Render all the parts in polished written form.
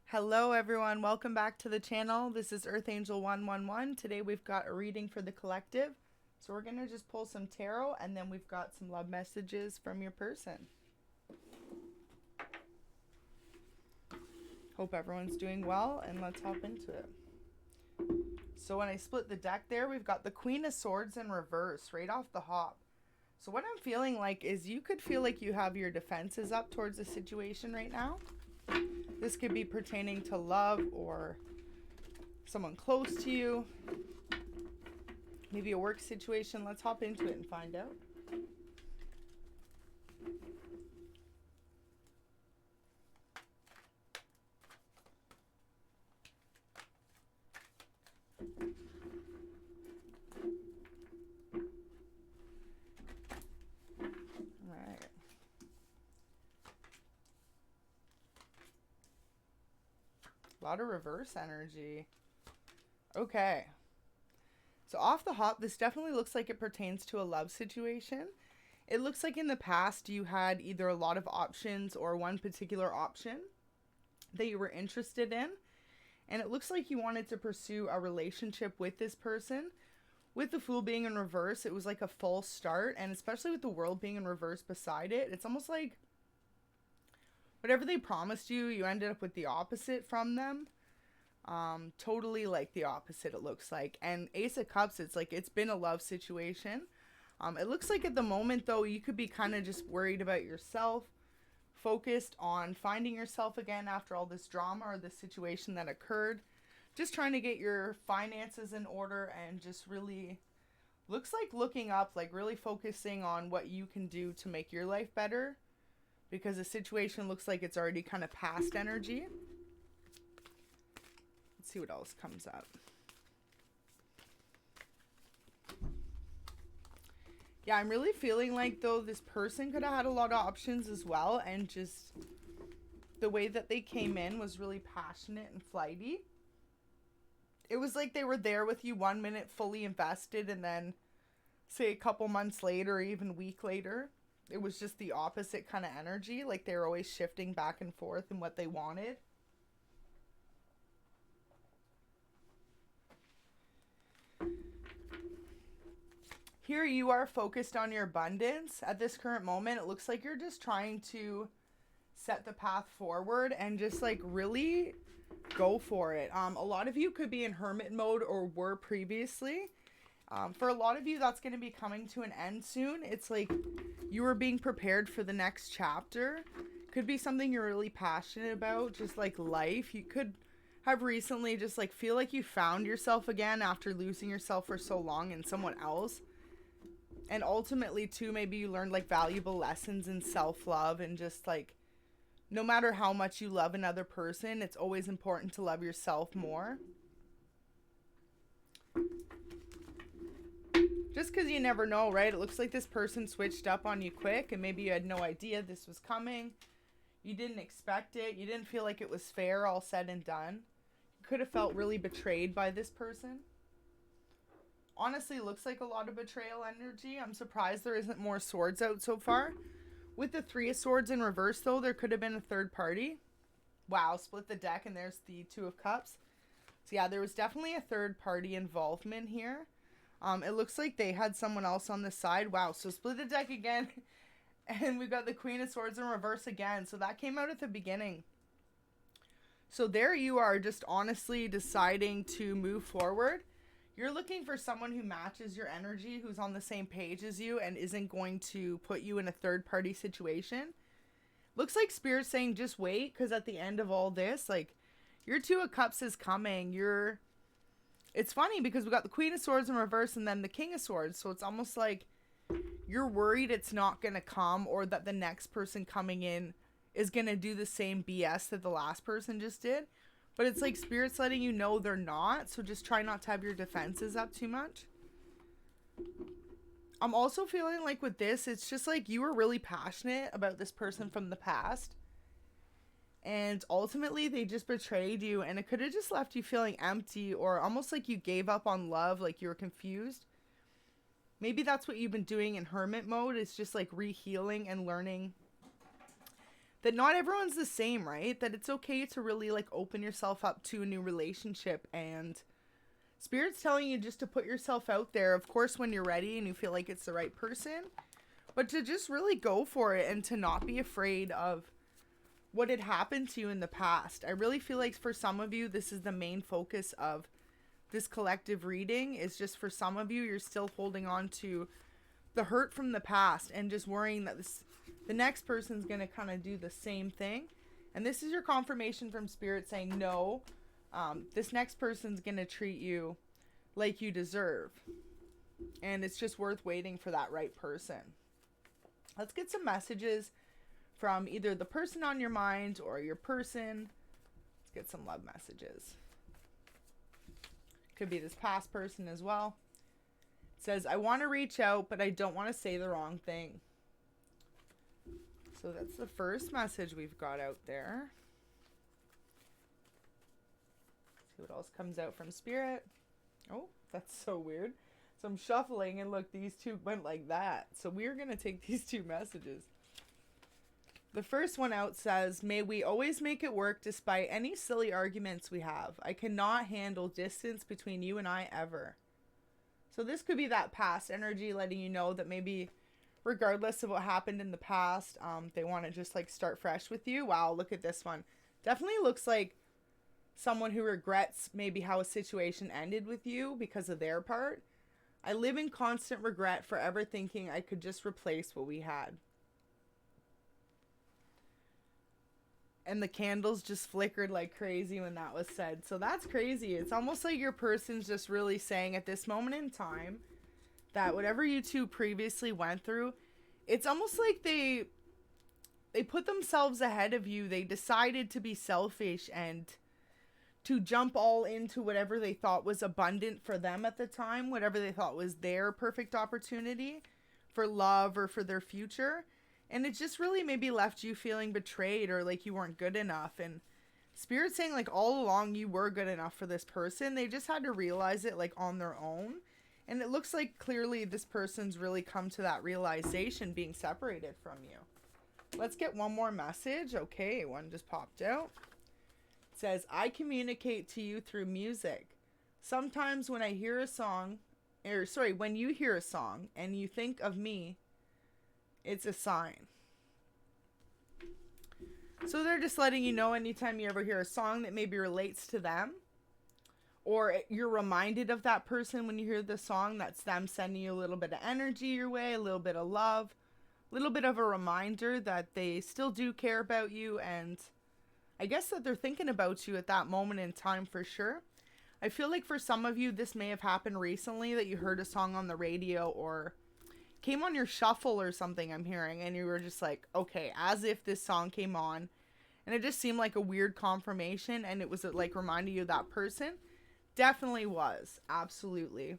Hello everyone, welcome back to the channel. This is 𝘉𴘇𴇃ₛ111. Today we've got a reading for the collective. So we're going to just pull some tarot and then we've got some love messages from your person. Hope everyone's doing well and let's hop into it. So when I split the deck there, we've got the Queen of Swords in reverse right off the hop. So what I'm feeling like is you could feel like you have your defenses up towards the situation right now. This could be pertaining to love or someone close to you. Maybe a work situation. Let's hop into it and find out. Alright. A lot of reverse energy. Okay. So off the hop, this definitely looks like it pertains to a love situation. It looks like in the past you had either a lot of options or one particular option that you were interested in. And it looks like you wanted to pursue a relationship with this person. With the Fool being in reverse, it was like a false start. And especially with the World being in reverse beside it, it's almost like whatever they promised you, you ended up with the opposite from them. Totally like the opposite, it looks like. And Ace of Cups, it's like it's been a love situation. It looks like at the moment, though, you could be kind of just worried about yourself, focused on finding yourself again after all this drama or this situation that occurred. Just trying to get your finances in order and just really looks like looking up, like really focusing on what you can do to make your life better. Because the situation looks like it's already kind of past energy. Let's see what else comes up. Yeah, I'm really feeling like, though, this person could have had a lot of options as well. And just the way that they came in was really passionate and flighty. It was like they were there with you 1 minute fully invested. And then, say, a couple months later or even a week later, it was just the opposite kind of energy. Like they were always shifting back and forth in what they wanted. Here you are focused on your abundance. At this current moment, it looks like you're just trying to set the path forward and just like really go for it. A lot of you could be in hermit mode or were previously. For a lot of you, that's going to be coming to an end soon. It's like you are being prepared for the next chapter. Could be something you're really passionate about, just like life. You could have recently just like feel like you found yourself again after losing yourself for so long in someone else. And ultimately, too, maybe you learned like valuable lessons in self-love and just like no matter how much you love another person, it's always important to love yourself more. Just because you never know, right? It looks like this person switched up on you quick and maybe you had no idea this was coming. You didn't expect it. You didn't feel like it was fair, all said and done. You could have felt really betrayed by this person. Honestly, looks like a lot of betrayal energy. I'm surprised there isn't more swords out so far. With the Three of Swords in reverse, though, there could have been a third party. Wow, split the deck and there's the Two of Cups. So yeah, there was definitely a third party involvement here. It looks like they had someone else on the side. Wow, so split the deck again. And we've got the Queen of Swords in reverse again. So that came out at the beginning. So there you are, just honestly deciding to move forward. You're looking for someone who matches your energy, who's on the same page as you and isn't going to put you in a third party situation. Looks like Spirit's saying just wait, because at the end of all this, like, your Two of Cups is coming. It's funny because we got the Queen of Swords in reverse and then the King of Swords. So it's almost like you're worried it's not going to come or that the next person coming in is going to do the same BS that the last person just did. But it's like Spirit's letting you know they're not. So just try not to have your defenses up too much. I'm also feeling like with this, it's just like you were really passionate about this person from the past. And ultimately, they just betrayed you. And it could have just left you feeling empty or almost like you gave up on love, like you were confused. Maybe that's what you've been doing in hermit mode. It's just like rehealing and learning that not everyone's the same, right? That it's okay to really like open yourself up to a new relationship, and Spirit's telling you just to put yourself out there, of course, when you're ready and you feel like it's the right person, but to just really go for it and to not be afraid of what had happened to you in the past. I really feel like for some of you, this is the main focus of this collective reading, is just for some of you, you're still holding on to the hurt from the past and just worrying that the next person's going to kind of do the same thing. And this is your confirmation from Spirit saying, no, this next person's going to treat you like you deserve. And it's just worth waiting for that right person. Let's get some messages from either the person on your mind or your person. Let's get some love messages. Could be this past person as well. It says, I want to reach out, but I don't want to say the wrong thing. So that's the first message we've got out there. See what else comes out from Spirit. Oh, that's so weird. So I'm shuffling and look, these two went like that. So we're going to take these two messages. The first one out says, may we always make it work despite any silly arguments we have. I cannot handle distance between you and I ever. So this could be that past energy letting you know that maybe regardless of what happened in the past, they want to just like start fresh with you. Wow, look at this one. Definitely looks like someone who regrets maybe how a situation ended with you because of their part. I live in constant regret, forever thinking I could just replace what we had. And the candles just flickered like crazy when that was said. So that's crazy. It's almost like your person's just really saying at this moment in time that whatever you two previously went through, it's almost like they put themselves ahead of you. They decided to be selfish and to jump all into whatever they thought was abundant for them at the time, whatever they thought was their perfect opportunity for love or for their future. And it just really maybe left you feeling betrayed or like you weren't good enough. And Spirit's saying like all along you were good enough for this person. They just had to realize it like on their own. And it looks like clearly this person's really come to that realization being separated from you. Let's get one more message. Okay, one just popped out. It says, I communicate to you through music. Sometimes when I hear a song, when you hear a song and you think of me, it's a sign. So they're just letting you know anytime you ever hear a song that maybe relates to them, or you're reminded of that person when you hear the song, that's them sending you a little bit of energy your way, a little bit of love, a little bit of a reminder that they still do care about you, and I guess that they're thinking about you at that moment in time for sure. I feel like for some of you, this may have happened recently, that you heard a song on the radio or came on your shuffle or something, I'm hearing, and you were just like, okay, as if this song came on, and it just seemed like a weird confirmation, and it was like reminding you of that person. Definitely was. Absolutely.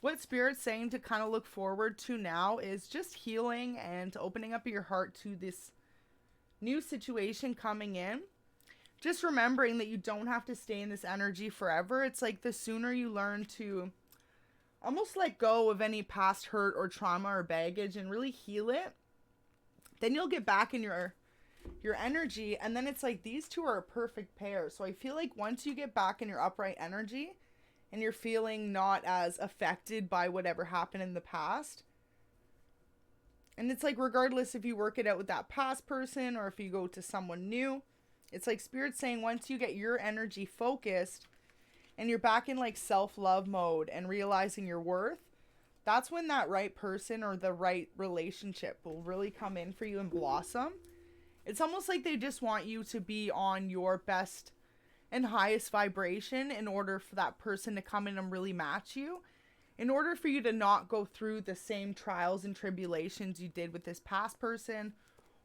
What Spirit's saying to kind of look forward to now is just healing and opening up your heart to this new situation coming in. Just remembering that you don't have to stay in this energy forever. It's like the sooner you learn to almost let go of any past hurt or trauma or baggage and really heal it, then you'll get back in your energy, and then it's like these two are a perfect pair. So I feel like once you get back in your upright energy and you're feeling not as affected by whatever happened in the past, and it's like regardless if you work it out with that past person or if you go to someone new, it's like Spirit's saying once you get your energy focused and you're back in like self-love mode and realizing your worth, that's when that right person or the right relationship will really come in for you and blossom. It's almost like they just want you to be on your best and highest vibration in order for that person to come in and really match you. In order for you to not go through the same trials and tribulations you did with this past person,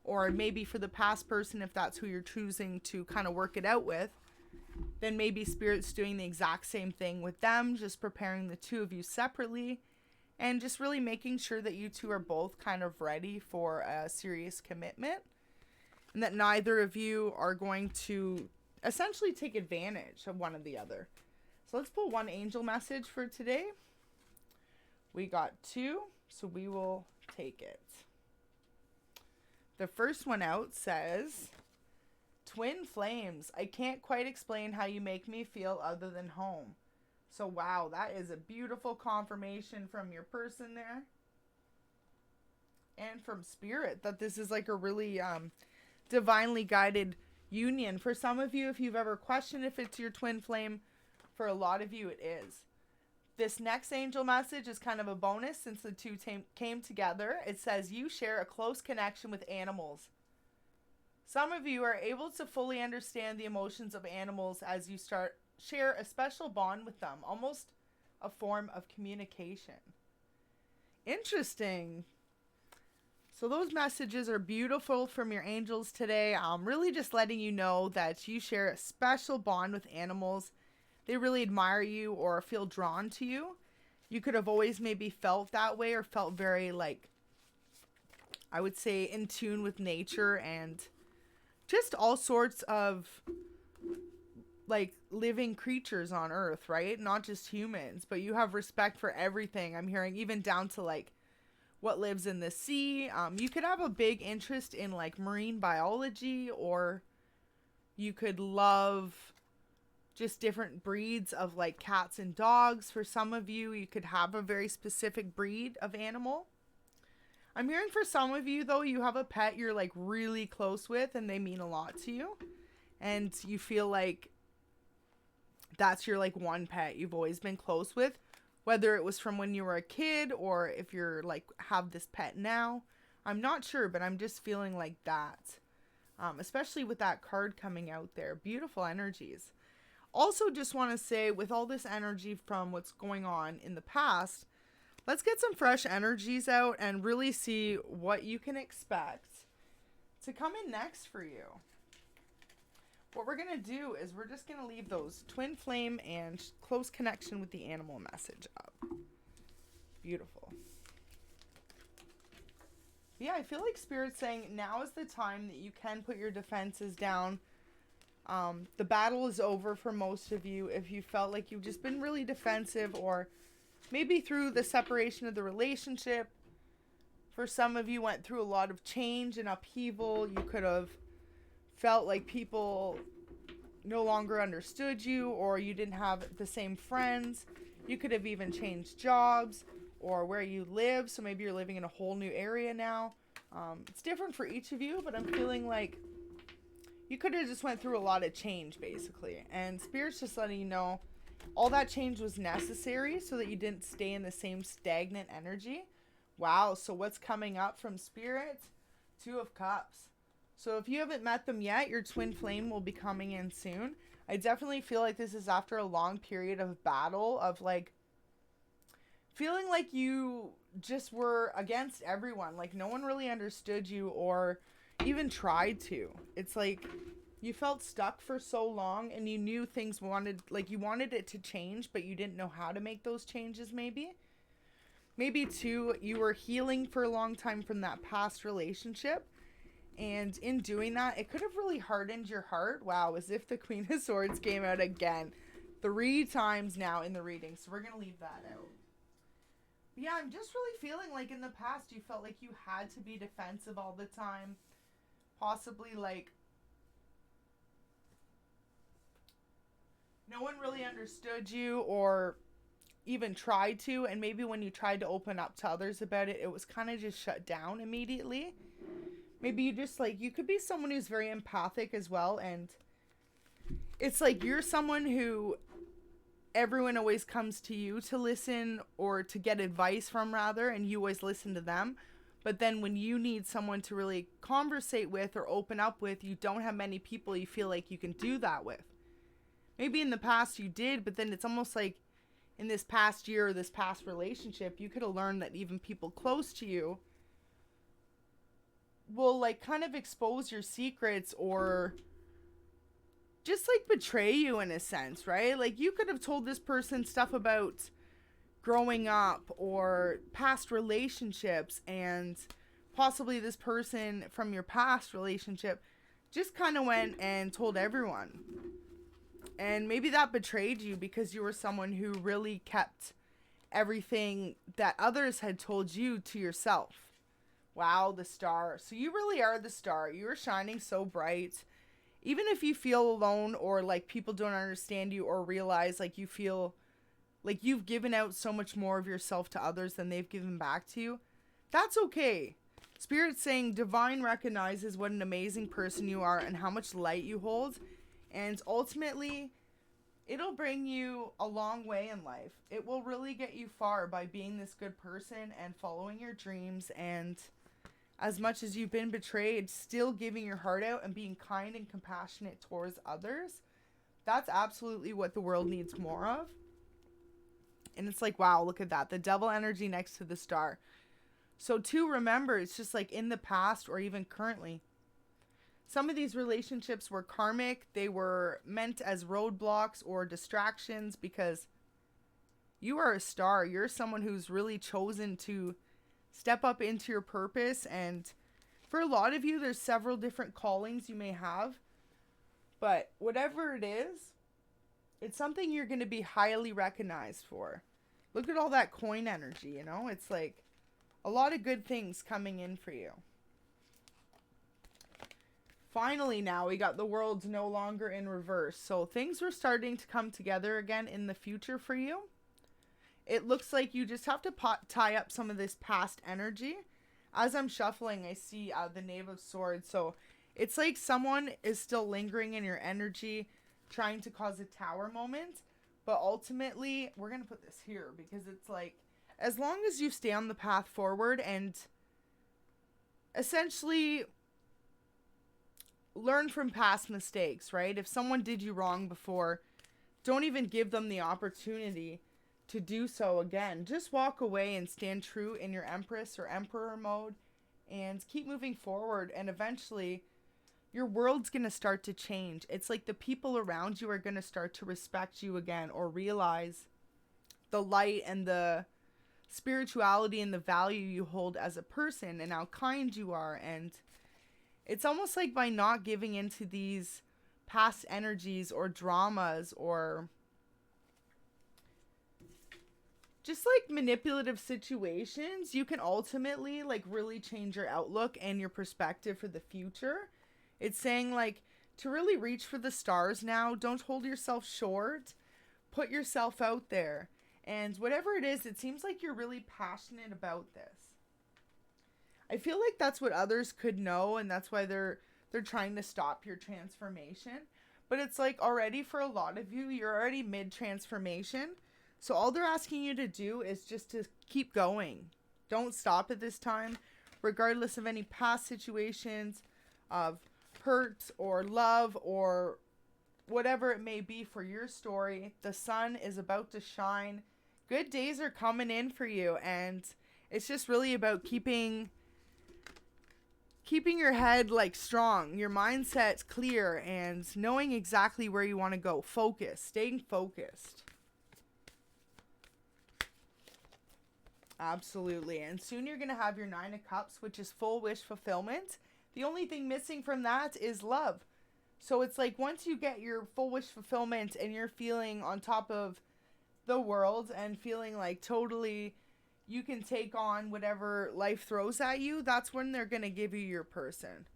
or maybe for the past person, if that's who you're choosing to kind of work it out with, then maybe Spirit's doing the exact same thing with them, just preparing the two of you separately and just really making sure that you two are both kind of ready for a serious commitment and that neither of you are going to essentially take advantage of one of the other. So let's pull one angel message for today. We got two, so we will take it. The first one out says, twin flames. I can't quite explain how you make me feel other than home. So wow, that is a beautiful confirmation from your person there. And from spirit that this is like a really divinely guided union. For some of you, if you've ever questioned if it's your twin flame, for a lot of you it is. This next angel message is kind of a bonus since the two came together. It says you share a close connection with animals. Some of you are able to fully understand the emotions of animals as you share a special bond with them, almost a form of communication. Interesting. So those messages are beautiful from your angels today. Really just letting you know that you share a special bond with animals. They really admire you or feel drawn to you. You could have always maybe felt that way or felt very, like, I would say, in tune with nature and just all sorts of, like, living creatures on earth, right? Not just humans, but you have respect for everything. I'm hearing even down to, like, what lives in the sea. You could have a big interest in, like, marine biology, or you could love just different breeds of, like, cats and dogs. For some of you, you could have a very specific breed of animal. I'm hearing for some of you, though, you have a pet you're, like, really close with and they mean a lot to you. And you feel like that's your, like, one pet you've always been close with. Whether it was from when you were a kid or if you're, like, have this pet now. I'm not sure, but I'm just feeling like that. Especially with that card coming out there. Beautiful energies. Also, just want to say, with all this energy from what's going on in the past, let's get some fresh energies out and really see what you can expect to come in next for you. What we're going to do is we're just going to leave those twin flame and close connection with the animal message up. Beautiful. Yeah, I feel like Spirit's saying now is the time that you can put your defenses down. The battle is over for most of you. If you felt like you've just been really defensive, or maybe through the separation of the relationship, for some of you went through a lot of change and upheaval. You could have felt like people no longer understood you, or you didn't have the same friends. You could have even changed jobs or where you live. So maybe you're living in a whole new area now. It's different for each of you, but I'm feeling like you could have just went through a lot of change, basically. And Spirit's just letting you know all that change was necessary so that you didn't stay in the same stagnant energy. Wow, so what's coming up from Spirit? Two of Cups. So if you haven't met them yet, your twin flame will be coming in soon. I definitely feel like this is after a long period of battle, of, like, feeling like you just were against everyone. Like, no one really understood you or even tried to. It's like you felt stuck for so long and you knew things you wanted it to change, but you didn't know how to make those changes. Maybe too, you were healing for a long time from that past relationship, and in doing that, it could have really hardened your heart. Wow, as if the Queen of Swords came out again 3 times now in the reading, so we're gonna leave that out. Yeah, I'm just really feeling like in the past you felt like you had to be defensive all the time. Possibly, like, no one really understood you or even tried to, and maybe when you tried to open up to others about it, it was kind of just shut down immediately. Maybe you just, like, you could be someone who's very empathic as well, and it's like you're someone who everyone always comes to you to listen or to get advice from, rather, and you always listen to them. But then when you need someone to really conversate with or open up with, you don't have many people you feel like you can do that with. Maybe in the past you did, but then it's almost like in this past year or this past relationship, you could have learned that even people close to you will, like, kind of expose your secrets or just, like, betray you in a sense, right? Like, you could have told this person stuff about growing up or past relationships, and possibly this person from your past relationship just kind of went and told everyone. And maybe that betrayed you because you were someone who really kept everything that others had told you to yourself. Wow, the star. So you really are the star. You are shining so bright. Even if you feel alone, or like people don't understand you, or realize like you feel like you've given out so much more of yourself to others than they've given back to you, that's okay. Spirit's saying divine recognizes what an amazing person you are and how much light you hold. And ultimately, it'll bring you a long way in life. It will really get you far by being this good person and following your dreams. And as much as you've been betrayed, still giving your heart out and being kind and compassionate towards others. That's absolutely what the world needs more of. And it's like, wow, look at that. The devil energy next to the star. So to remember, it's just like in the past or even currently, some of these relationships were karmic. They were meant as roadblocks or distractions, because you are a star. You're someone who's really chosen to step up into your purpose. And for a lot of you, there's several different callings you may have. But whatever it is, it's something you're going to be highly recognized for. Look at all that coin energy, you know? It's like a lot of good things coming in for you. Finally, now we got the world's no longer in reverse. So things were starting to come together again in the future for you. It looks like you just have to tie up some of this past energy. As I'm shuffling, I see the Knave of Swords. So it's like someone is still lingering in your energy, trying to cause a tower moment. But ultimately, we're going to put this here, because it's like, as long as you stay on the path forward and essentially learn from past mistakes, right? If someone did you wrong before, don't even give them the opportunity to do so again. Just walk away and stand true in your Empress or Emperor mode and keep moving forward. And eventually, your world's going to start to change. It's like the people around you are going to start to respect you again, or realize the light and the spirituality and the value you hold as a person and how kind you are. And it's almost like by not giving into these past energies or dramas or just like manipulative situations, you can ultimately like really change your outlook and your perspective for the future. It's saying like to really reach for the stars now. Don't hold yourself short. Put yourself out there. And whatever it is, it seems like you're really passionate about this. I feel like that's what others could know, and that's why they're trying to stop your transformation. But it's like already for a lot of you, you're already mid-transformation. So all they're asking you to do is just to keep going. Don't stop at this time, regardless of any past situations of hurt or love or whatever it may be for your story. The sun is about to shine. Good days are coming in for you, and it's just really about keeping your head like strong, your mindset clear, and knowing exactly where you want to go. Staying focused. Absolutely. And soon you're going to have your 9 of Cups, which is full wish fulfillment. The only thing missing from that is love. So it's like once you get your full wish fulfillment and you're feeling on top of the world and feeling like totally you can take on whatever life throws at you, that's when they're going to give you your person.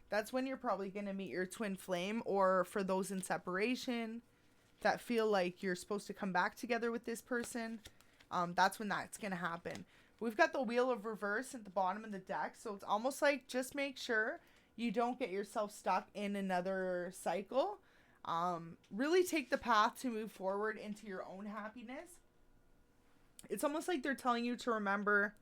That's when you're probably going to meet your twin flame, or for those in separation that feel like you're supposed to come back together with this person, that's when that's going to happen. We've got the Wheel of Reverse at the bottom of the deck, so it's almost like just make sure you don't get yourself stuck in another cycle. Really take the path to move forward into your own happiness. It's almost like they're telling you to remember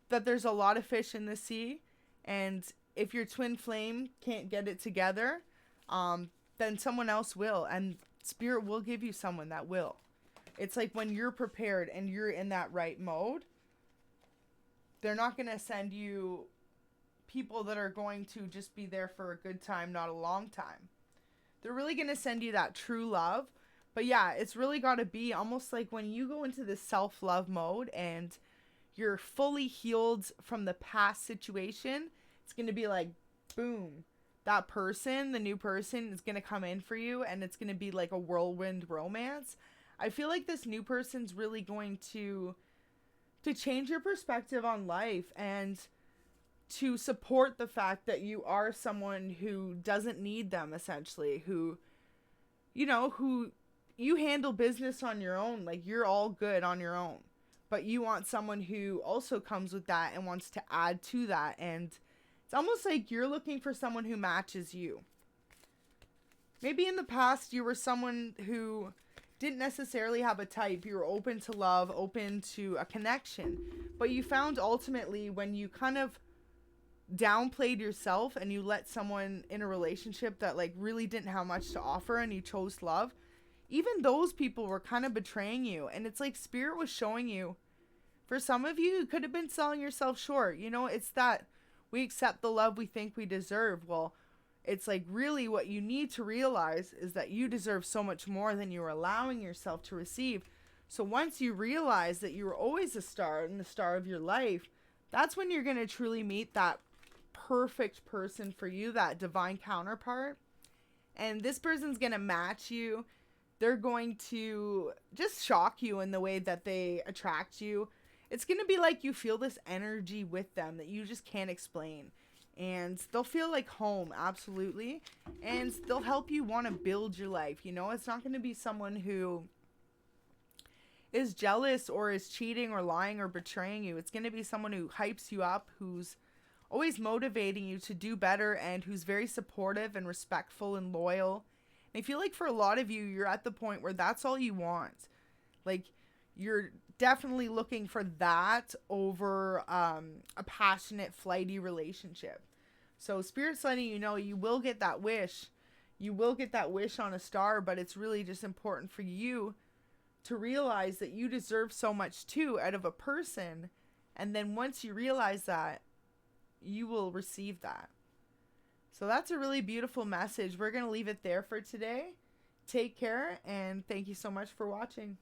that there's a lot of fish in the sea, and if your twin flame can't get it together, then someone else will, and Spirit will give you someone that will. It's like when you're prepared and you're in that right mode, they're not going to send you people that are going to just be there for a good time, not a long time. They're really going to send you that true love. But yeah, it's really got to be almost like when you go into this self-love mode and you're fully healed from the past situation, it's going to be like, boom, that person, the new person is going to come in for you, and it's going to be like a whirlwind romance. I feel like this new person's really going to change your perspective on life and to support the fact that you are someone who doesn't need them, essentially, who, you know, who you handle business on your own, like you're all good on your own, but you want someone who also comes with that and wants to add to that. And it's almost like you're looking for someone who matches you. Maybe in the past you were someone who didn't necessarily have a type. You were open to love, open to a connection, but you found ultimately when you kind of downplayed yourself and you let someone in a relationship that like really didn't have much to offer and you chose love, even those people were kind of betraying you. And it's like Spirit was showing you, for some of you, you could have been selling yourself short. You know, it's that we accept the love we think we deserve. Well, it's like really what you need to realize is that you deserve so much more than you're allowing yourself to receive. So once you realize that you were always a star and the star of your life, that's when you're going to truly meet that perfect person for you, that divine counterpart. And this person's going to match you. They're going to just shock you in the way that they attract you. It's going to be like you feel this energy with them that you just can't explain. And they'll feel like home, absolutely. And they'll help you want to build your life. You know, it's not going to be someone who is jealous or is cheating or lying or betraying you. It's going to be someone who hypes you up, who's always motivating you to do better, and who's very supportive and respectful and loyal. And I feel like for a lot of you, you're at the point where that's all you want. Like, you're definitely looking for that over a passionate, flighty relationship. So Spirit's letting you know you will get that wish. You will get that wish on a star, but it's really just important for you to realize that you deserve so much too out of a person. And then once you realize that, you will receive that. So that's a really beautiful message. We're going to leave it there for today. Take care, and thank you so much for watching.